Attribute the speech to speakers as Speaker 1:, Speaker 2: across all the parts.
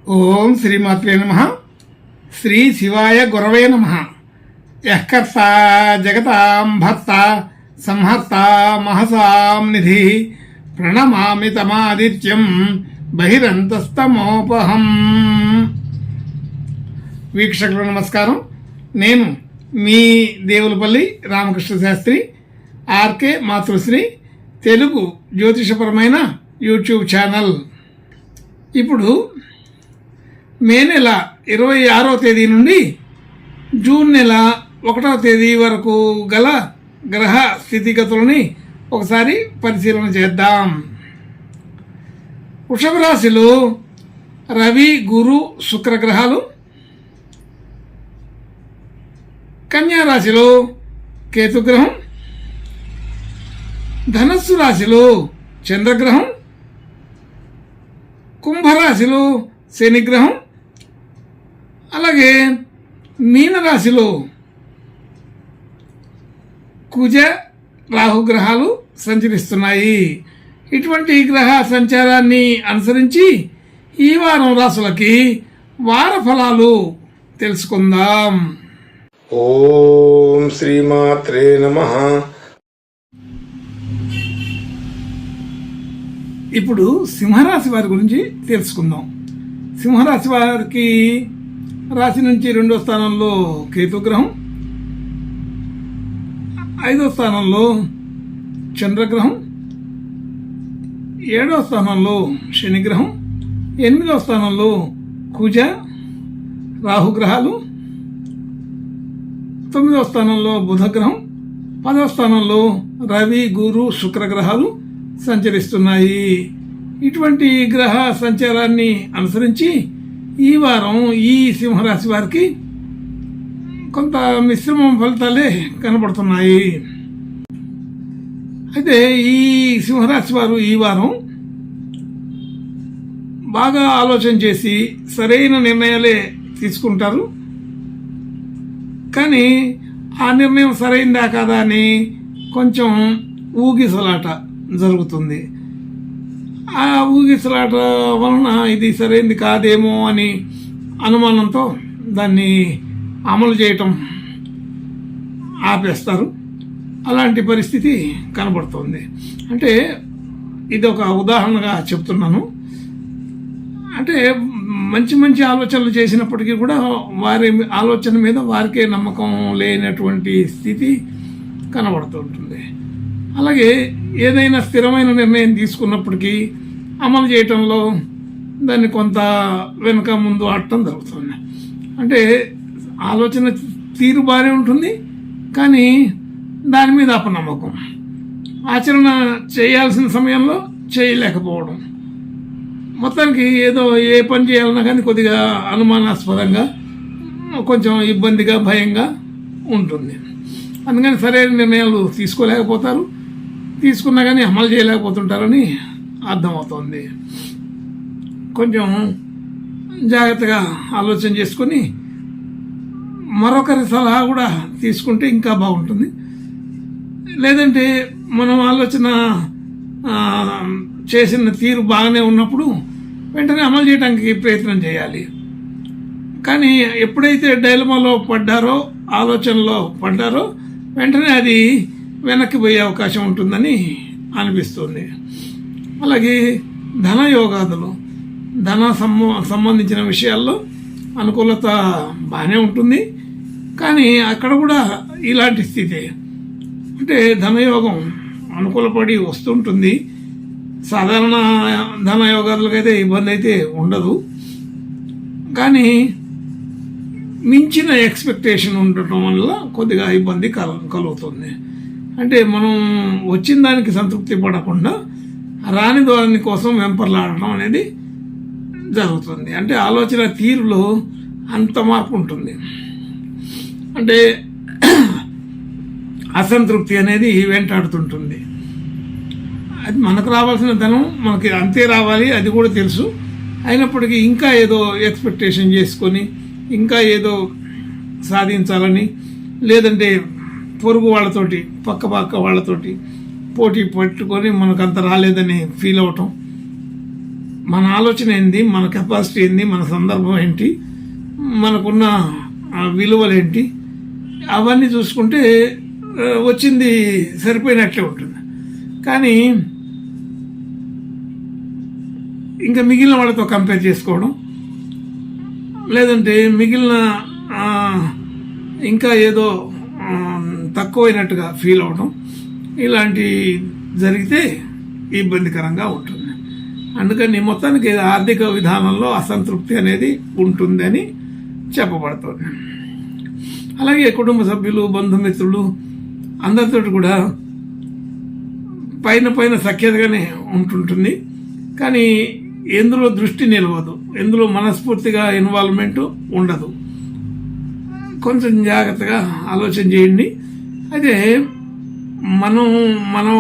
Speaker 1: ఓం శ్రీమాత్రే నమః. శ్రీ శివాయ గురవే నమః. యఃకర్త జగతాం భర్త సంహర్త మహసాం నిధి ప్రణమామి తమాదిత్యం బహిరంతస్తమోపహం. వీక్షకులు నమస్కారం. నేను మీ దేవులపల్లి రామకృష్ణ శాస్త్రి, ఆర్కే మాతృశ్రీ తెలుగు జ్యోతిషపరమైన యూట్యూబ్ ఛానల్. ఇప్పుడు మే నెల 26వ తేదీ నుండి జూన్ నెల 1వ తేదీ వరకు గల గ్రహ స్థితిగతులని ఒకసారి పరిశీలన చేద్దాం. వృషభ రాశిలో రవి, గురు, శుక్ర గ్రహాలు, కన్యా రాశిలో కేతుగ్రహం, ధనస్సు రాశిలో చంద్రగ్రహం, కుంభరాశిలో శనిగ్రహం, అలాగే మీనరాశిలో కుజ, రాహుగ్రహాలు సంచరిస్తున్నాయి. ఇటువంటి గ్రహ సంచారాన్ని అనుసరించి ఈ వారం రాశులకి వార ఫలాలు తెలుసుకుందాం.
Speaker 2: ఓం శ్రీమాత్రే నమః.
Speaker 1: ఇప్పుడు సింహరాశి వారి గురించి తెలుసుకుందాం. సింహరాశి వారికి రాశి నుంచి 2వ స్థానంలో కేతుగ్రహం, 5వ స్థానంలో చంద్రగ్రహం, 7వ స్థానంలో శనిగ్రహం, 8వ స్థానంలో కుజ, రాహుగ్రహాలు, 9వ స్థానంలో బుధగ్రహం, 10వ స్థానంలో రవి, గురు, శుక్రగ్రహాలు సంచరిస్తున్నాయి. ఇటువంటి గ్రహ సంచారాన్ని అనుసరించి ఈ వారం ఈ సింహరాశి వారికి కొంత మిశ్రమ ఫలితాలే కనబడుతున్నాయి. అయితే ఈ సింహరాశి వారు ఈ వారం బాగా ఆలోచన చేసి సరైన నిర్ణయాలే తీసుకుంటారు. కానీ ఆ నిర్ణయం సరైందా కాదా అని కొంచెం ఊగిసలాట జరుగుతుంది. ఆ ఊగిసలాట వలన ఇది సరైనది కాదేమో అని అనుమానంతో దాన్ని అమలు చేయటం ఆపేస్తారు. అలాంటి పరిస్థితి కనబడుతుంది. అంటే ఇది ఒక ఉదాహరణగా చెప్తున్నాను. అంటే మంచి మంచి ఆలోచనలు చేసినప్పటికీ కూడా వారి ఆలోచన మీద వారికే నమ్మకం లేనటువంటి స్థితి కనబడుతుంటుంది. అలాగే ఏదైనా స్థిరమైన నిర్ణయం తీసుకున్నప్పటికీ అమలు చేయటంలో దాన్ని కొంత వెనుక ముందు ఆడటం జరుగుతుంది. అంటే ఆలోచన తీరు బాగానే ఉంటుంది, కానీ దాని మీద అపనమ్మకం, ఆచరణ చేయాల్సిన సమయంలో చేయలేకపోవడం, మొత్తానికి ఏదో ఏ పని చేయాలన్నా కానీ కొద్దిగా అనుమానాస్పదంగా, కొంచెం ఇబ్బందిగా, భయంగా ఉంటుంది. అందుకని సరైన నిర్ణయాలు తీసుకోలేకపోతారు. తీసుకున్నా కానీ అమలు చేయలేకపోతుంటారని అర్థమవుతుంది. కొంచెం జాగ్రత్తగా ఆలోచన చేసుకొని మరొకరి సలహా కూడా తీసుకుంటే ఇంకా బాగుంటుంది. లేదంటే మనం ఆలోచన చేసిన తీరు బాగానే ఉన్నప్పుడు వెంటనే అమలు చేయడానికి ప్రయత్నం చేయాలి. కానీ ఎప్పుడైతే డైలమాలో పడ్డారో, ఆలోచనలో పడ్డారో, వెంటనే అది వెనక్కి పోయే అవకాశం ఉంటుందని అనిపిస్తుంది. అలాగే ధనయోగాదులు, ధన సంబంధించిన విషయాల్లో అనుకూలత బాగానే ఉంటుంది. కానీ అక్కడ కూడా ఇలాంటి స్థితి, అంటే ధనయోగం అనుకూలపడి వస్తుంటుంది. సాధారణ ధనయోగాదులకైతే ఇబ్బంది అయితే ఉండదు, కానీ మించిన ఎక్స్పెక్టేషన్ ఉండటం వల్ల కొద్దిగా ఇబ్బంది కలుగుతుంది. అంటే మనం వచ్చిన దానికి సంతృప్తి పడకుండా రాని దాని కోసం వెంపర్లాడటం అనేది జరుగుతుంది. అంటే ఆలోచన తీరులో అంత మార్పు ఉంటుంది. అంటే అసంతృప్తి అనేది వెంటాడుతుంటుంది. అది మనకు రావాల్సిన ధనం మనకి అంతే రావాలి, అది కూడా తెలుసు. అయినప్పటికీ ఇంకా ఏదో ఎక్స్పెక్టేషన్ చేసుకొని ఇంకా ఏదో సాధించాలని, లేదంటే పొరుగు వాళ్ళతోటి, పక్క వాళ్ళతోటి పోటీ పట్టుకొని మనకు అంత రాలేదని ఫీల్ అవటం, మన ఆలోచన ఏంది, మన కెపాసిటీ ఏంది, మన సందర్భం ఏంటి, మనకున్న విలువలు ఏంటి, అవన్నీ చూసుకుంటే వచ్చింది సరిపోయినట్లే ఉంటుంది. కానీ ఇంకా మిగిలిన వాళ్ళతో కంపేర్ చేసుకోవడం, లేదంటే మిగిలిన ఇంకా ఏదో తక్కువైనట్టుగా ఫీల్ అవడం, ఇలాంటి జరిగితే ఇబ్బందికరంగా ఉంటుంది. అందుకని మొత్తానికి ఆర్థిక విధానంలో అసంతృప్తి అనేది ఉంటుందని చెప్పబడుతుంది. అలాగే కుటుంబ సభ్యులు, బంధుమిత్రులు అందరితో కూడా పైన సఖ్యతగానే ఉంటుంటుంది. కానీ ఎందులో దృష్టి నిలవదు, ఎందులో మనస్ఫూర్తిగా ఇన్వాల్వ్మెంట్ ఉండదు. కొంచెం జాగ్రత్తగా ఆలోచన చేయండి. అయితే మనం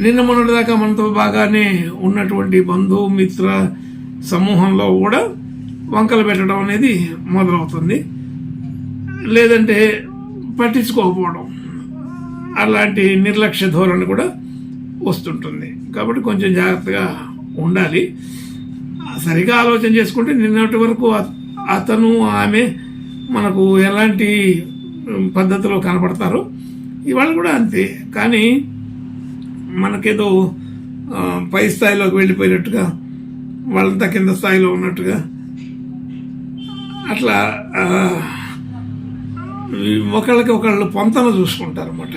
Speaker 1: నిన్న మొన్నటిదాకా మనతో బాగానే ఉన్నటువంటి బంధుమిత్ర సమూహంలో కూడా వంకలు పెట్టడం అనేది మొదలవుతుంది. లేదంటే పట్టించుకోకపోవడం, అలాంటి నిర్లక్ష్య ధోరణి కూడా వస్తుంటుంది. కాబట్టి కొంచెం జాగ్రత్తగా ఉండాలి. సరిగా ఆలోచన చేసుకుంటే నిన్నటి వరకు అతను ఆమె మనకు ఎలాంటి పద్ధతిలో కనపడతారో ఇవాళ కూడా అంతే. కానీ మనకేదో పై స్థాయిలోకి వెళ్ళిపోయినట్టుగా, వాళ్ళంతా కింద స్థాయిలో ఉన్నట్టుగా అట్లా ఒకళ్ళకి ఒకళ్ళు పొంతన చూసుకుంటారు అన్నమాట.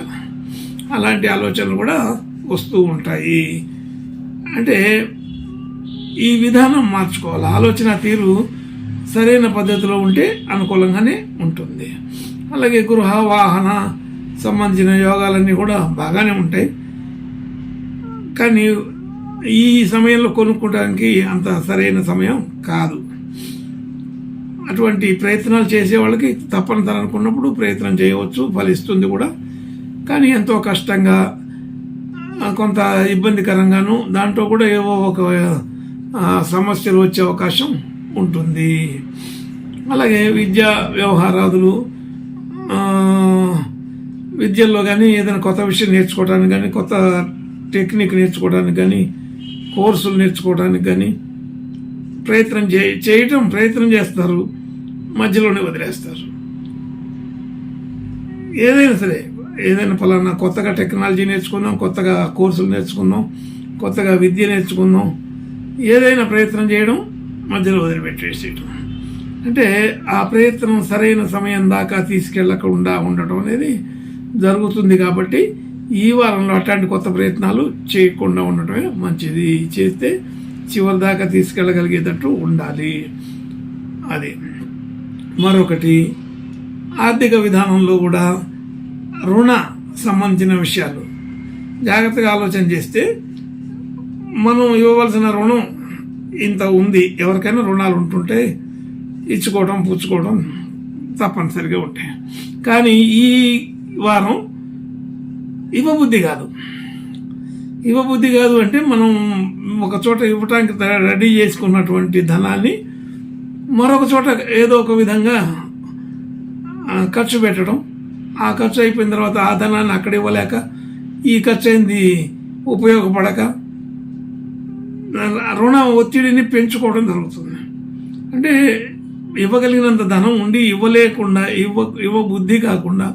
Speaker 1: అలాంటి ఆలోచనలు కూడా వస్తూ ఉంటాయి. అంటే ఈ విధానం మార్చుకోవాలి. ఆలోచన తీరు సరైన పద్ధతిలో ఉంటే అనుకూలంగానే ఉంటుంది. అలాగే గృహ వాహన సంబంధించిన యోగాలన్నీ కూడా బాగానే ఉంటాయి. కానీ ఈ సమయంలో కొనుక్కోవడానికి అంత సరైన సమయం కాదు. అటువంటి ప్రయత్నాలు చేసే వాళ్ళకి తప్పనిసరి అనుకున్నప్పుడు ప్రయత్నం చేయవచ్చు, ఫలిస్తుంది కూడా. కానీ ఎంతో కష్టంగా, కొంత ఇబ్బందికరంగాను, దాంట్లో కూడా ఏవో ఒక సమస్యలు వచ్చే అవకాశం ఉంటుంది. అలాగే విద్యా వ్యవహారాదులు, విద్యల్లో కానీ ఏదైనా కొత్త విషయం నేర్చుకోవడానికి కానీ, కొత్త టెక్నిక్ నేర్చుకోవడానికి కానీ, కోర్సులు నేర్చుకోవడానికి కానీ ప్రయత్నం చేస్తారు, మధ్యలోనే వదిలేస్తారు. ఏదైనా సరే, ఏదైనా పలానా కొత్తగా టెక్నాలజీ నేర్చుకుందాం, కొత్తగా కోర్సులు నేర్చుకుందాం, కొత్తగా విద్య నేర్చుకుందాం, ఏదైనా ప్రయత్నం చేయడం మధ్యలో వదిలిపెట్టేసేయటం. అంటే ఆ ప్రయత్నం సరైన సమయం దాకా తీసుకెళ్లకుండా ఉండటం అనేది జరుగుతుంది. కాబట్టి ఈ వారంలో అట్లాంటి కొత్త ప్రయత్నాలు చేయకుండా ఉండటమే మంచిది. చేస్తే చివరి దాకా తీసుకెళ్ళగలిగేటట్టు ఉండాలి. అది మరొకటి, ఆర్థిక విధానంలో కూడా రుణ సంబంధించిన విషయాలు జాగ్రత్తగా ఆలోచన చేస్తే మనం ఇవ్వవలసిన రుణం ఇంత ఉంది. ఎవరికైనా రుణాలు ఉంటుంటే ఇచ్చుకోవడం, పుచ్చుకోవడం తప్పనిసరిగా ఉంటాయి. కానీ ఈ వారం ఇవ్వబుద్ధి కాదు అంటే మనం ఒక చోట ఇవ్వటానికి రెడీ చేసుకున్నటువంటి ధనాన్ని మరొక చోట ఏదో ఒక విధంగా ఖర్చు పెట్టడం, ఆ ఖర్చు అయిపోయిన తర్వాత ఆ ధనాన్ని అక్కడ ఇవ్వలేక, ఈ ఖర్చు అయింది ఉపయోగపడక రుణ ఒత్తిడిని పెంచుకోవడం జరుగుతుంది. అంటే ఇవ్వగలిగినంత ధనం ఉండి ఇవ్వలేకుండా, ఇవ్వబుద్ధి కాకుండా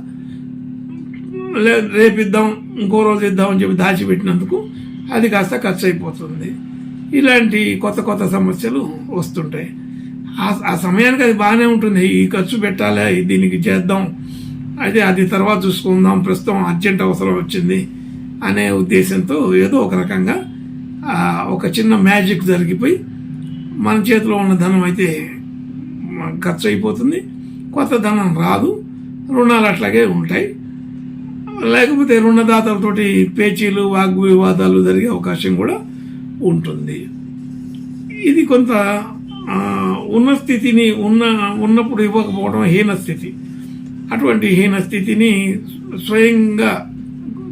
Speaker 1: రేపు ఇద్దాం, ఇంకో రోజు ఇద్దామని చెప్పి దాచిపెట్టినందుకు అది కాస్త ఖర్చు అయిపోతుంది. ఇలాంటి కొత్త సమస్యలు వస్తుంటాయి. ఆ సమయానికి అది బాగానే ఉంటుంది, ఈ ఖర్చు పెట్టాలి, దీనికి చేద్దాం, అయితే అది తర్వాత చూసుకుందాం, ప్రస్తుతం అర్జెంట్ అవసరం వచ్చింది అనే ఉద్దేశంతో ఏదో ఒక రకంగా ఒక చిన్న మ్యాజిక్ జరిగిపోయి మన చేతిలో ఉన్న ధనం అయితే ఖర్చు అయిపోతుంది, కొత్త ధనం రాదు, రుణాలు అట్లాగే ఉంటాయి. లేకపోతే రుణదాతలతోటి పేచీలు, వాగ్వివాదాలు జరిగే అవకాశం కూడా ఉంటుంది. ఇది కొంత ఉన్న స్థితిని ఉన్నప్పుడు ఇవ్వకపోవడం హీనస్థితి. అటువంటి హీనస్థితిని స్వయంగా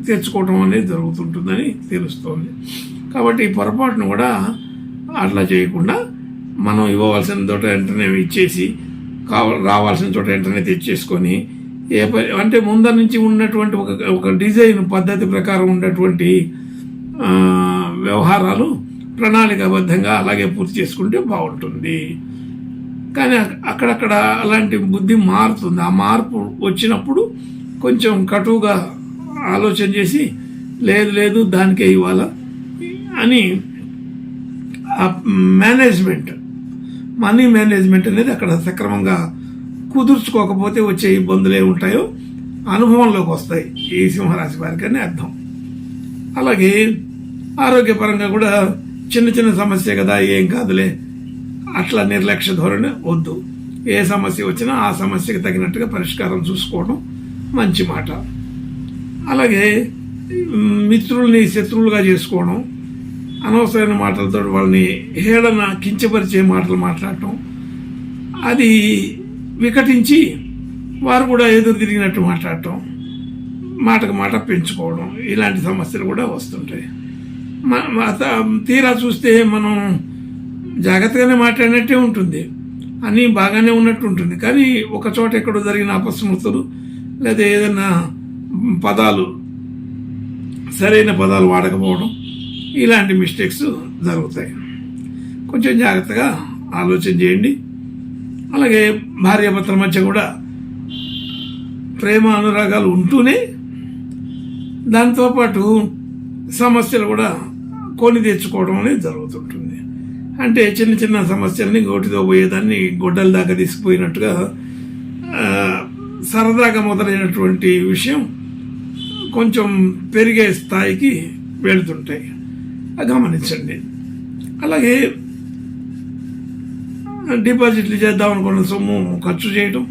Speaker 1: తెచ్చుకోవడం అనేది జరుగుతుంటుందని తెలుస్తోంది. కాబట్టి ఈ పొరపాటును కూడా అట్లా చేయకుండా మనం ఇవ్వవలసిన చోట వెంటనే ఇచ్చేసి, రావాల్సిన చోట వెంటనే తెచ్చేసుకొని, అంటే ముందర నుంచి ఉన్నటువంటి ఒక డిజైన్ పద్ధతి ప్రకారం ఉన్నటువంటి వ్యవహారాలు ప్రణాళికాబద్ధంగా అలాగే పూర్తి చేసుకుంటే బాగుంటుంది. కానీ అక్కడక్కడ అలాంటి బుద్ధి మారుతుంది. ఆ మార్పు వచ్చినప్పుడు కొంచెం కటువుగా ఆలోచన చేసి లేదు దానికే ఇవ్వాలా అని మేనేజ్మెంట్, మనీ మేనేజ్మెంట్ అనేది అక్కడ సక్రమంగా కుదుర్చుకోకపోతే వచ్చే ఇబ్బందులు ఏ ఉంటాయో అనుభవంలోకి వస్తాయి ఈ సింహరాశి వారికి అని అర్థం. అలాగే ఆరోగ్యపరంగా కూడా చిన్న సమస్య కదా, ఏం కాదులే అట్లా నిర్లక్ష్య ధోరణి వద్దు. ఏ సమస్య వచ్చినా ఆ సమస్యకి తగినట్టుగా పరిష్కారం చూసుకోవడం మంచి మాట. అలాగే మిత్రుల్ని శత్రువులుగా చేసుకోవడం, అనవసరమైన మాటలతో వాళ్ళని హేళన కించపరిచే మాటలు మాట్లాడటం, అది వికటించి వారు కూడా ఎదురు తిరిగినట్టు మాట్లాడటం, మాటకు మాట పెంచుకోవడం, ఇలాంటి సమస్యలు కూడా వస్తుంటాయి. తీరా చూస్తే మనం జాగ్రత్తగానే మాట్లాడినట్టే ఉంటుంది, అన్నీ బాగానే ఉన్నట్టు ఉంటుంది. కానీ ఒక చోట ఎక్కడో జరిగిన అపస్మృతులు లేదా ఏదైనా పదాలు సరైన పదాలు వాడకపోవడం, ఇలాంటి మిస్టేక్స్ జరుగుతాయి. కొంచెం జాగ్రత్తగా ఆలోచన చేయండి. అలాగే భార్యాభర్తల మధ్య కూడా ప్రేమ అనురాగాలు ఉంటూనే దాంతోపాటు సమస్యలు కూడా కొని తెచ్చుకోవడం అనేది జరుగుతుంటుంది. అంటే చిన్న సమస్యల్ని గోటితో పోయేదాన్ని గొడ్డల దాకా తీసుకుపోయినట్టుగా సరదాగా మొదలైనటువంటి విషయం కొంచెం పెరిగే స్థాయికి వెళుతుంటాయి, గమనించండి. అలాగే డిపాజిట్లు చేద్దాం అనుకున్న సొమ్ము ఖర్చు చేయడం,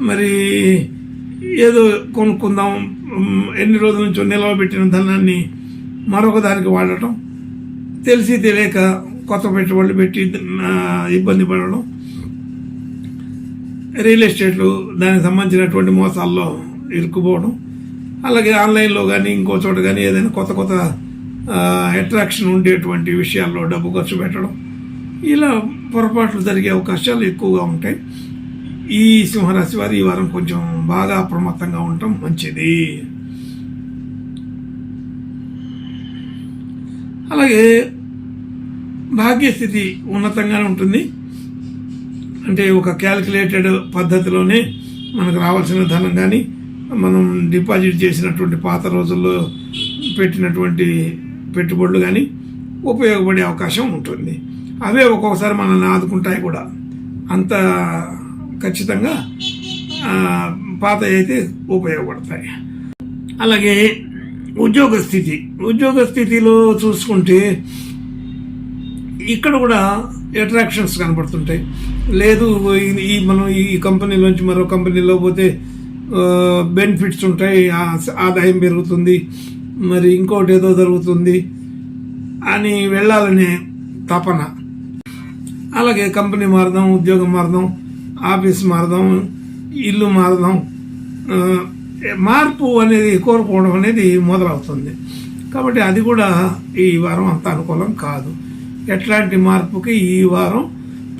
Speaker 1: మరి ఏదో కొనుక్కుందాం ఎన్ని రోజుల నుంచో నిలవబెట్టిన ధనాన్ని మరొక దానికి వాడటం, తెలిసి తెలియక కొత్త పెట్టుబడులు పెట్టి ఇబ్బంది పడడం, రియల్ ఎస్టేట్లు దానికి సంబంధించినటువంటి మోసాల్లో ఇరుక్కుపోవడం, అలాగే ఆన్లైన్లో కానీ ఇంకో చోట కానీ ఏదైనా కొత్త అట్రాక్షన్ ఉండేటువంటి విషయాల్లో డబ్బు ఖర్చు పెట్టడం, ఇలా పొరపాట్లు జరిగే అవకాశాలు ఎక్కువగా ఉంటాయి. ఈ సింహరాశి వారు ఈ వారం కొంచెం బాగా అప్రమత్తంగా ఉండటం మంచిది. అలాగే భాగ్యస్థితి ఉన్నతంగానే ఉంటుంది. అంటే ఒక క్యాలిక్యులేటెడ్ పద్ధతిలోనే మనకు రావాల్సిన ధనం కానీ మనం డిపాజిట్ చేసినటువంటి పాత రోజుల్లో పెట్టినటువంటి పెట్టుబడులు కానీ ఉపయోగపడే అవకాశం ఉంటుంది. అవే ఒక్కొక్కసారి మనల్ని ఆదుకుంటాయి కూడా. అంత ఖచ్చితంగా పాత అయితే ఉపయోగపడతాయి. అలాగే ఉద్యోగ స్థితిలో చూసుకుంటే ఇక్కడ కూడా అట్రాక్షన్స్ కనబడుతుంటాయి. లేదు మనం ఈ కంపెనీలోంచి మరో కంపెనీలో పోతే బెనిఫిట్స్ ఉంటాయి, ఆదాయం పెరుగుతుంది, మరి ఇంకోటి ఏదో జరుగుతుంది అని వెళ్ళాలనే తపన. అలాగే కంపెనీ మారదాం, ఉద్యోగం మారదాం, ఆఫీస్ మారదాం, ఇల్లు మారదాం, మార్పు అనేది కోరుకోవడం అనేది మొదలవుతుంది. కాబట్టి అది కూడా ఈ వారం అంత అనుకూలం కాదు. ఎట్లాంటి మార్పుకి ఈ వారం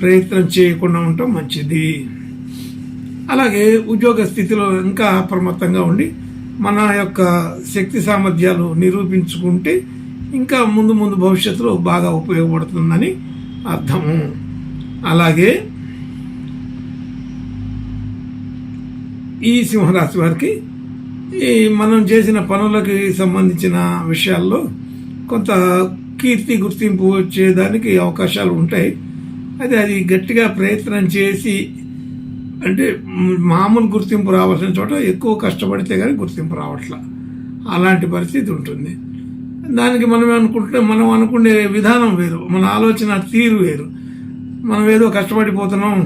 Speaker 1: ప్రయత్నం చేయకుండా ఉండటం మంచిది. అలాగే ఉద్యోగ స్థితిలో ఇంకా అప్రమత్తంగా ఉండి మన యొక్క శక్తి సామర్థ్యాలు నిరూపించుకుంటే ఇంకా ముందు భవిష్యత్తులో బాగా ఉపయోగపడుతుందని అర్థము. అలాగే ఈ సింహరాశి వారికి మనం చేసిన పనులకి సంబంధించిన విషయాల్లో కొంత కీర్తి గుర్తింపు వచ్చేదానికి అవకాశాలు ఉంటాయి. అది గట్టిగా ప్రయత్నం చేసి, అంటే మామూలు గుర్తింపు రావాల్సిన చోట ఎక్కువ కష్టపడితే కానీ గుర్తింపు రావట్లా, అలాంటి పరిస్థితి ఉంటుంది. దానికి మనం అనుకునే విధానం వేరు, మన ఆలోచన తీరు వేరు. మనం ఏదో కష్టపడిపోతున్నాం,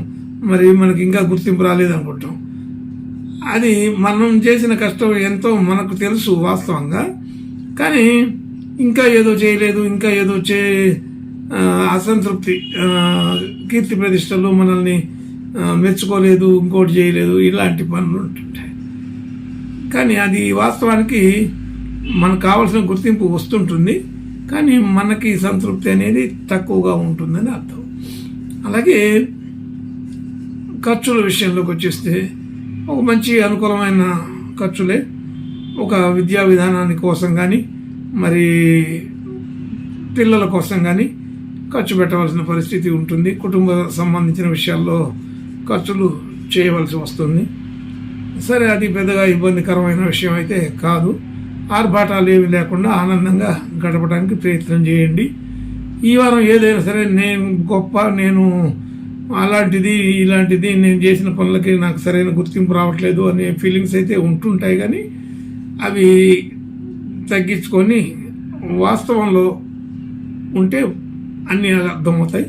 Speaker 1: మరి మనకి ఇంకా గుర్తింపు రాలేదు అనుకుంటాం. అది మనం చేసిన కష్టం ఎంతో మనకు తెలుసు వాస్తవంగా, కానీ ఇంకా ఏదో చేయలేదు, ఇంకా ఏదో అసంతృప్తి, కీర్తి ప్రతిష్టలు మనల్ని మెచ్చుకోలేదు, ఇంకోటి చేయలేదు, ఇలాంటి పనులు ఉంటుంటాయి. కానీ అది వాస్తవానికి మనకు కావాల్సిన గుర్తింపు వస్తుంటుంది, కానీ మనకి సంతృప్తి అనేది తక్కువగా ఉంటుందని అర్థం. అలాగే ఖర్చుల విషయంలోకి వచ్చేస్తే ఒక మంచి అనుకూలమైన ఖర్చులే. ఒక విద్యా విధానాని కోసం కానీ, మరి పిల్లల కోసం కానీ, ఖర్చు పెట్టవలసిన పరిస్థితి ఉంటుంది. కుటుంబ సంబంధించిన విషయాల్లో ఖర్చులు చేయవలసి వస్తుంది. సరే, అది పెద్దగా ఇబ్బందికరమైన విషయం అయితే కాదు. ఆర్భాటాలు ఏమి లేకుండా ఆనందంగా గడపడానికి ప్రయత్నం చేయండి. ఈ వారం ఏదైనా సరే నేను గొప్ప, నేను అలాంటిది ఇలాంటిది, నేను చేసిన పనులకి నాకు సరైన గుర్తింపు రావట్లేదు అనే ఫీలింగ్స్ అయితే ఉంటుంటాయి. కానీ అవి తగ్గించుకొని వాస్తవంలో ఉంటే అన్నీ అర్థమవుతాయి.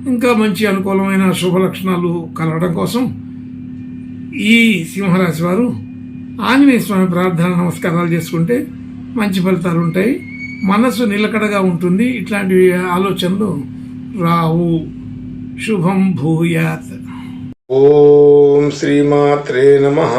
Speaker 1: ఇంకా మంచి అనుకూలమైన శుభ లక్షణాలు కలగడం కోసం ఈ సింహరాశి వారు ఆంజనేయ స్వామి ప్రార్థన నమస్కారాలు చేసుకుంటే మంచి ఫలితాలు ఉంటాయి. మనసు నిలకడగా ఉంటుంది. ఇట్లాంటి ఆలోచనలు రావు. శుభం భూయాత్.
Speaker 2: ఓం శ్రీమాత్రే నమః.